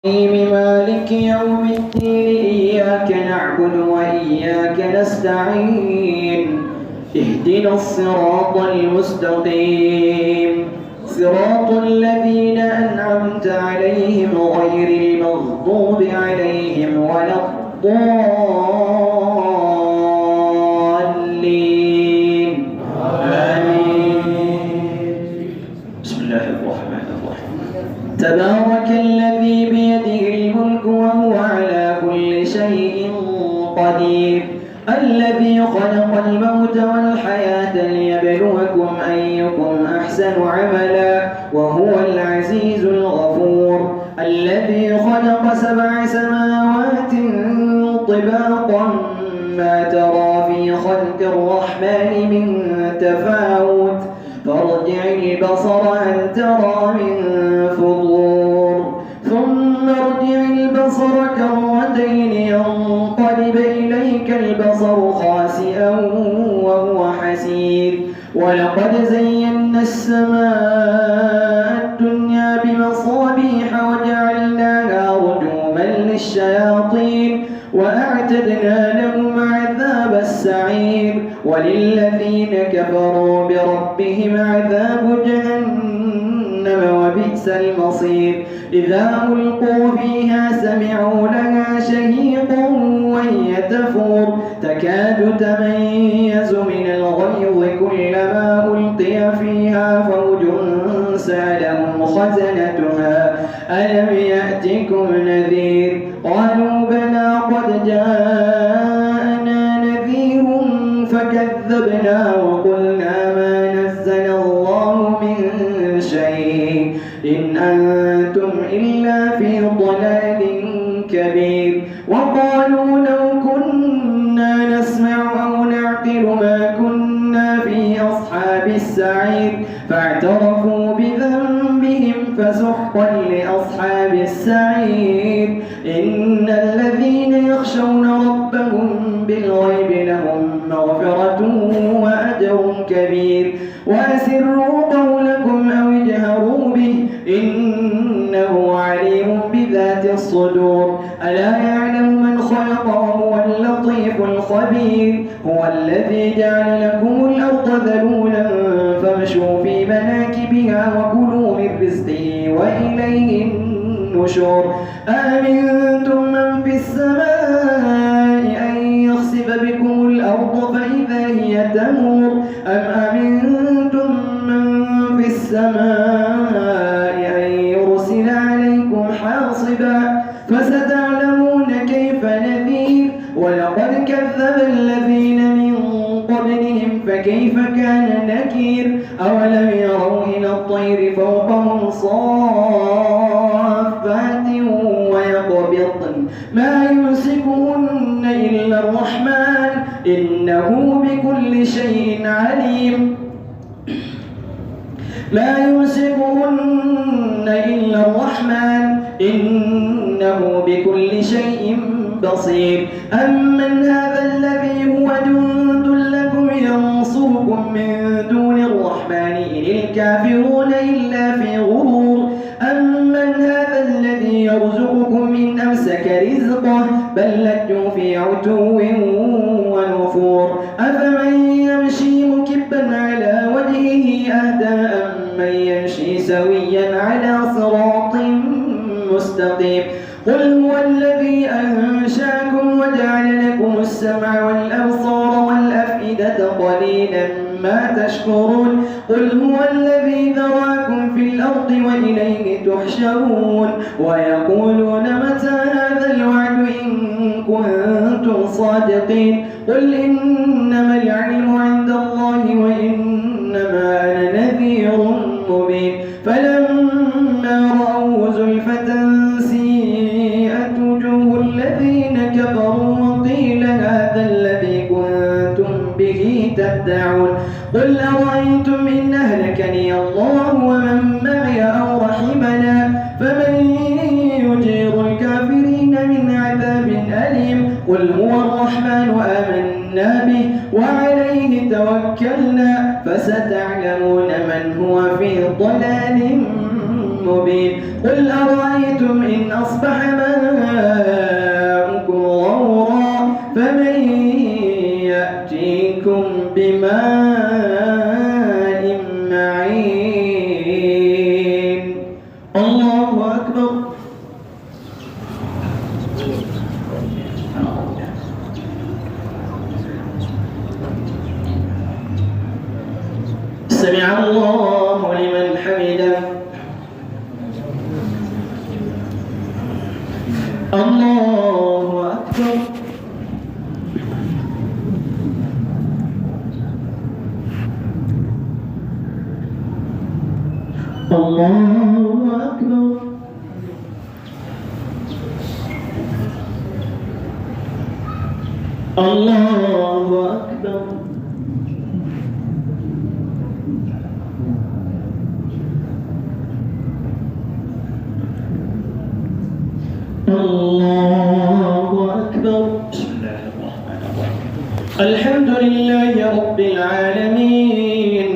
مالك يوم الدين إياك نعبد وإياك نستعين اهدنا الصراط المستقيم صراط الذين أنعمت عليهم غير المغضوب عليهم ولا الضالين آمين. بسم الله الرحمن الرحيم. تبارك الذي بيده الملك وهو على كل شيء قدير الذي خلق الموت والحياة ليبلوكم أيكم أحسن عملا وهو العزيز الغفور الذي خلق 7 سماوات طباقا ما ترى في خلق الرحمن من تفاوت فارجع البصر هل ترى من فطور ثم ارجع البصر كرتين ينقلب إليك البصر خاسئا وهو حسير ولقد زينا السماء الدنيا بمصابيح وجعلناها رجوما للشياطين وأعتدنا لهم عذاب السعير وللذين كفروا بربهم عذاب جهنم وبئس المصير إذا ألقوا فيها سمعوا لها شهيقا وهي تفور تكاد تميز من الغيظ كلما ألقي فيها فوج سألهم خزنتها ألم يأتكم نذير قالوا بلى قد جاءنا نذير فكذبنا وقلنا ما نزل الله من شيء إن أنتم إلا في ضلال كبير وقالوا لو كنا نسمع أو نعقل ما كنا في أصحاب السعير فاعترفوا بذنبهم فسحقا لأصحاب السعير إن الذين يخشون ربهم بالغيب لهم مغفرة وأجر كبير وأسروا قولكم أو اجهروا به إنه عليم بذات الصدور ألا يعلم من خلق وهو اللطيف الخبير هو الذي جعل لكم الأرض ذلولا فامشوا في مناكبها وكلوا من رزقه وإليه النشور أأمنتم من في السماء أن يخسف بكم الأرض فإذا هي تمور أم أمنتم من في السماء أن يرسل عليكم حاصبا فستعلمون كيف نذير ولقد كذب الذين من قبلهم فكيف كان نكير أولم يروا إلى الطير فوقهم صافات ويقبضن ما يمسكهن إلا الرحمن إنه بكل شيء عليم لا يمسكهن إلا الرحمن إنه بكل شيء بصير أمن هذا الذي هو جند لكم ينصركم من دون الرحمن إن الكافرون إلا في غرور أمن هذا الذي يرزقكم من أمسك رزقه بل لجوا في عتو ونفور أفمن يمشي مكبا على وجهه أهدى أمن يمشي سويا على صراط مستقيم قل هو الذي أنشاكم وجعل لكم السمع والأبصار والأفئدة قليلا ما تشكرون قل هو الذي ذراكم في الأرض وإليه تحشرون ويقولون متى هذا الوعد إن كنتم صادقين قل إنما العلم عند الله وإنما أنا نذير مبين فلما رأوا زلفة سيئت وجوه الذين كفروا وقيل هذا الذي كنتم به تدعون قل أرأيتم إن أهلكني الله ومن معي أو رحمنا فمن يجير الكافرين من عذاب أليم قل هو الرحمن آمنا به وعليه توكلنا فستعلمون من هو في ضلال مبين قل أرأيتم إن أصبح ماؤكم غورا فمن يأتيكم بماء معين الله أكبر سمع الله لمن حمده الله أكبر الله أكبر الله أكبر الله أكبر بسم الله الرحمن الرحيم الحمد لله رب العالمين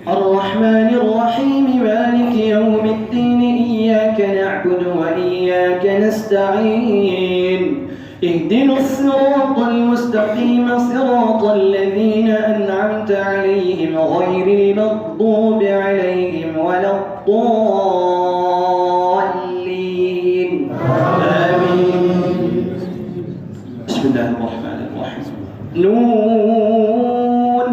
الرحمن الرحيم مالك يوم الدين إياك نعبد وإياك نستعين اهدنا الصراط المستقيم صراط الذين أنعمت عليهم غير المغضوب عليهم ولا الضالين آمين بسم الله الرحمن الرحيم نون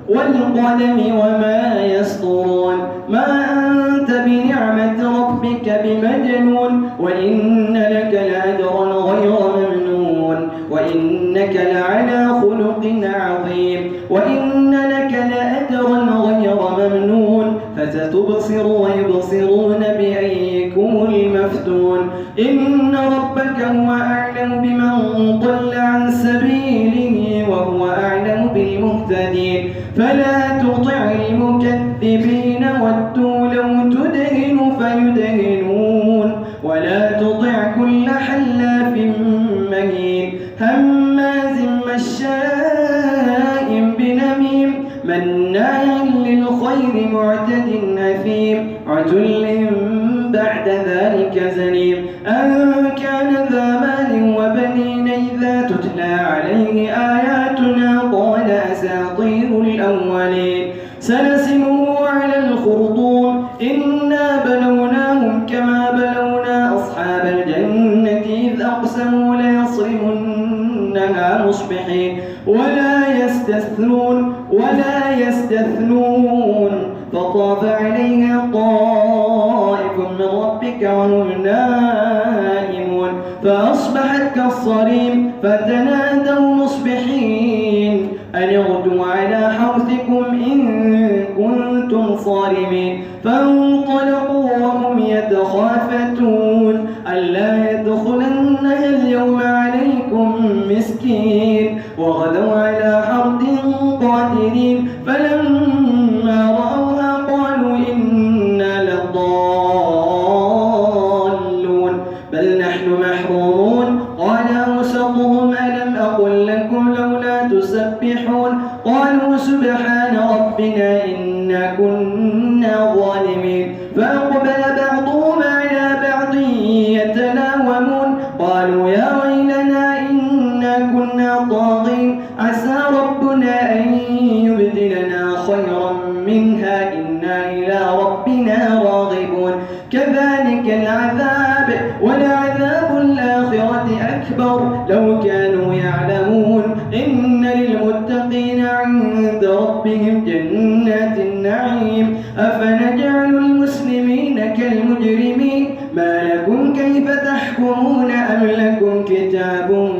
والقلم وما يسطرون ما أنت بنعمة ربك بمجنون وإن لك لأجرا غير ممنون وإنك لعلى خلق عظيم وإن لك لأجرا غير ممنون فستبصر ويبصرون بأيكم المفتون إن ربك هو أعلم بمن ضل عن سبيله وهو أعلم بالمهتدين فلا تطع المكذبين ودوا لو تدهن فيدهنون ولا تطع كل حلاف مهين هماز مشاء بنميم مناع للخير معتد أثيم عتل بعد ذلك زنيم أن كان ذا مال وبنين إذا تتلى عليه آياتنا قال أساطير الأولين سنسمه على الخرطوم إنا بلوناهم كما بلونا أصحاب الجنة إذ أقسموا ليصرمنها مصبحين ولا يستثنون فطاف عليها طائف من ربك وهم نائمون فأصبحت كالصريم فتنادوا مصبحين أن اغدوا على حرثكم إن كنتم صارمين فانطلقوا وهم يتخافتون ألا يدخلنها اليوم عليكم مسكين وغدوا على حرد قادرين فلما رأوها قالوا إنا لضالون بل نحن محرومون قال أوسطهم ألم أقل لكم لولا تسبحون قالوا سبحان ربنا إنا كنا ظالمين فأقبل بعضهم على بعض يتلاومون قالوا يا ويلنا إنا كنا طاغين عسى ربنا أن يبدلنا خيرا منها إنا إلى ربنا راغبون كذلك العذاب ولعذاب الآخرة أكبر لو كانوا يعلمون إن للمتقين عند ربهم جنات النعيم أفنجعل المسلمين كالمجرمين ما لكم كيف تحكمون أم لكم كتاب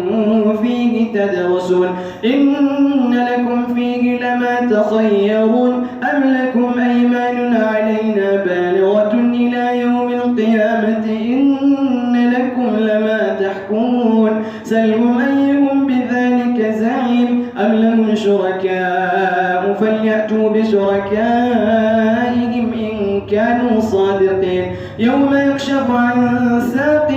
فيه تدرسون إن لكم فيه لما تخيرون أم لكم أيمان علينا بالغة إلى يوم القيامة إن لكم لما تحكمون سلهم أيهم بذلك زعيم أم لهم شركاء فليأتوا بشركائهم إن كانوا صادقين يوم يكشف عن ساق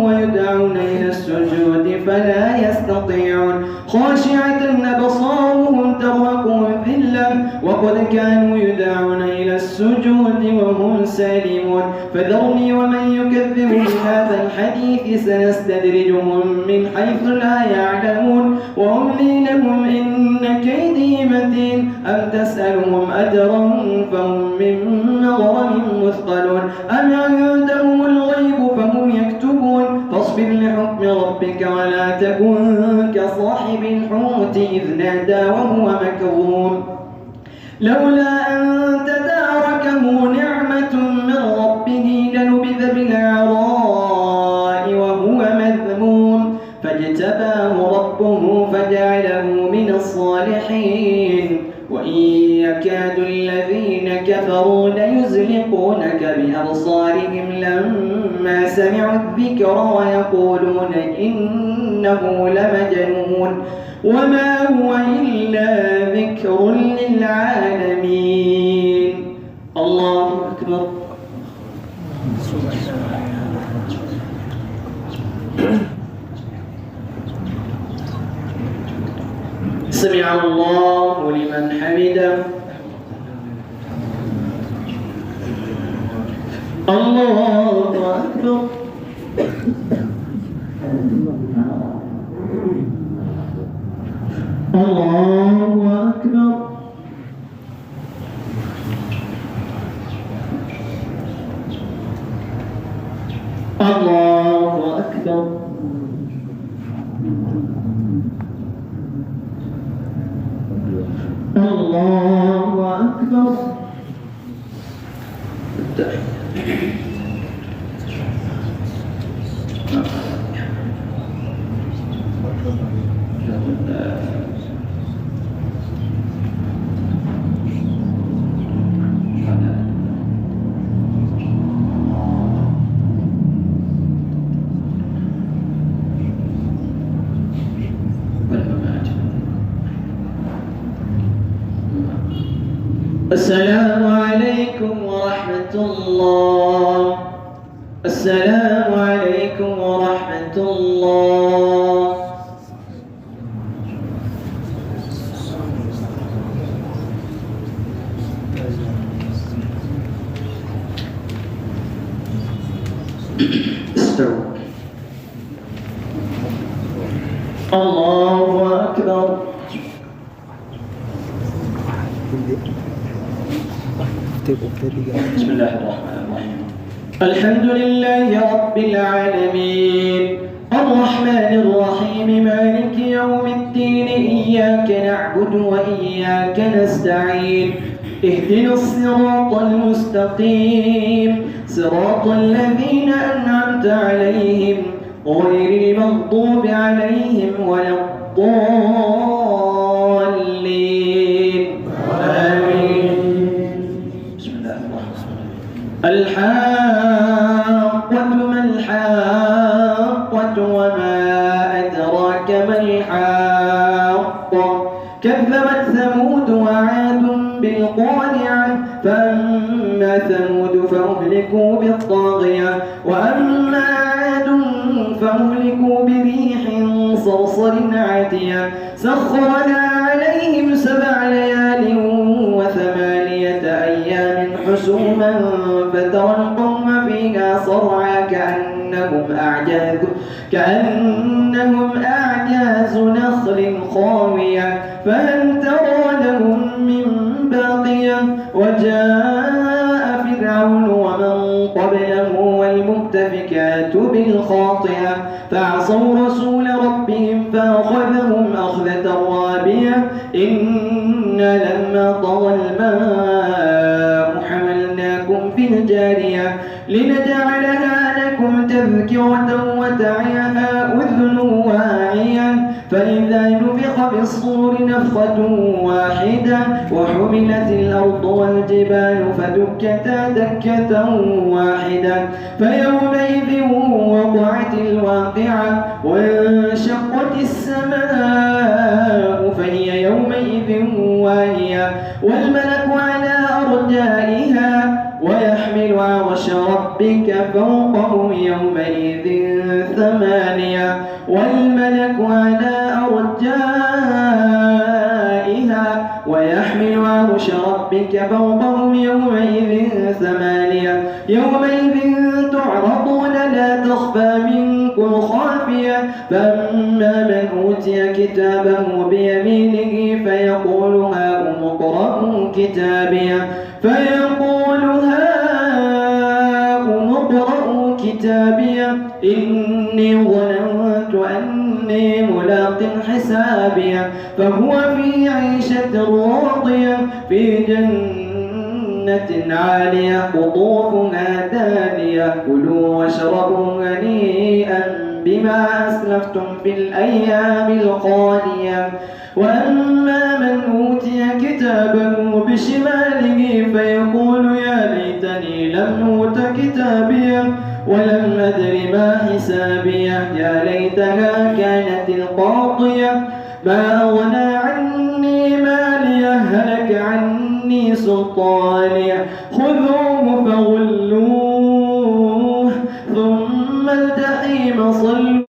ويدعون إلى السجود فلا يستطيعون خاشعة أبصارهم ترهقهم ذلة وقد كانوا يدعون إلى السجود وهم وهم سالمون فذرني ومن يكذب بهذا الحديث سنستدرجهم من حيث لا يعلمون وأملي لهم إن كيدي متين أم تسألهم أجرا فهم من مغرم مثقلون أم عندهم الغيب فهم يكتبون فاصبر لحكم ربك ولا تكن كصاحب الحوت إذ نادى وهو مكظوم لولا أن تداركه نعمة من ربه لنبذ بالعراء وهو مذموم فاجتباه ربه فجعله من الصالحين وإن يكاد الذين كفروا ليزلقونك بأبصارهم لما سمعوا الذكر ويقولون إنه لمجنون وما هو إلا ذكر للعالمين. الله أكبر. سمع الله لمن حمده. الله أكبر. الله أكبر. الله أكبر. الله أكبر. السلام عليكم ورحمة الله. السلام عليكم ورحمة الله. استووا. الله أكبر. بسم الله الرحمن الرحيم. الحمد لله رب العالمين الرحمن الرحيم مالك يوم الدين إياك نعبد وإياك نستعين اهدنا الصراط المستقيم صراط الذين أنعمت عليهم غير المغضوب عليهم ولا الضالين آمين. الحاقة ما الحاقة وما أدراك ما الحاقة كذبت ثمود وعاد بالقارعة فأما ثمود فأهلكوا بالطاغية وأما عاد فأهلكوا بريح صرصر عاتية سخرها عليهم 7 ليال و8 أيام حسوما فترى القوم فيها صرعى كأنهم أعجاز نخل خاوية فهل ترى لهم من باقية وجاء فرعون ومن قبله والمؤتفكات بالخاطئة فعصوا رسول ربهم فأخذهم أخذة رابية إنا لما طغى الماء حملناكم في الجارية لنجعلها لكم تذكرة وتعيها أذن واعية فإذا نفخ بالصور نفخة واحدة وحملت الأرض والجبال فدكتا دكة واحدة فيومئذ وقعت الواقعة وانشقت السماء فهي يومئذ واهية والملك على أرجائها ويحمل عرش ربك فوقهم يومئذ 8 والملك على أرجائها ويحمل ويحمل عرش ربك فوقهم يومئذ ثمانية يومئذ تعرضون لا تخفى منكم خافية فأما من أوتي كتابه بيمينه فيقول هاؤم اقرءوا كتابيه إني ظننت أني ملاق حسابيه فهو في عيشة راضية في جنة عالية قطوفها دانية كلوا واشربوا هنيئا بما أسلفتم في الأيام الخالية وأما من أوتي كتابه بشماله فيقول يا ليتني لم أوت كتابيه ولم أدر ما حسابيه يا ليتها كانت القاضية ما أغنى عني ماليه هلك عني سلطانيه خذوه فغلوه ثم الجحيم صلوه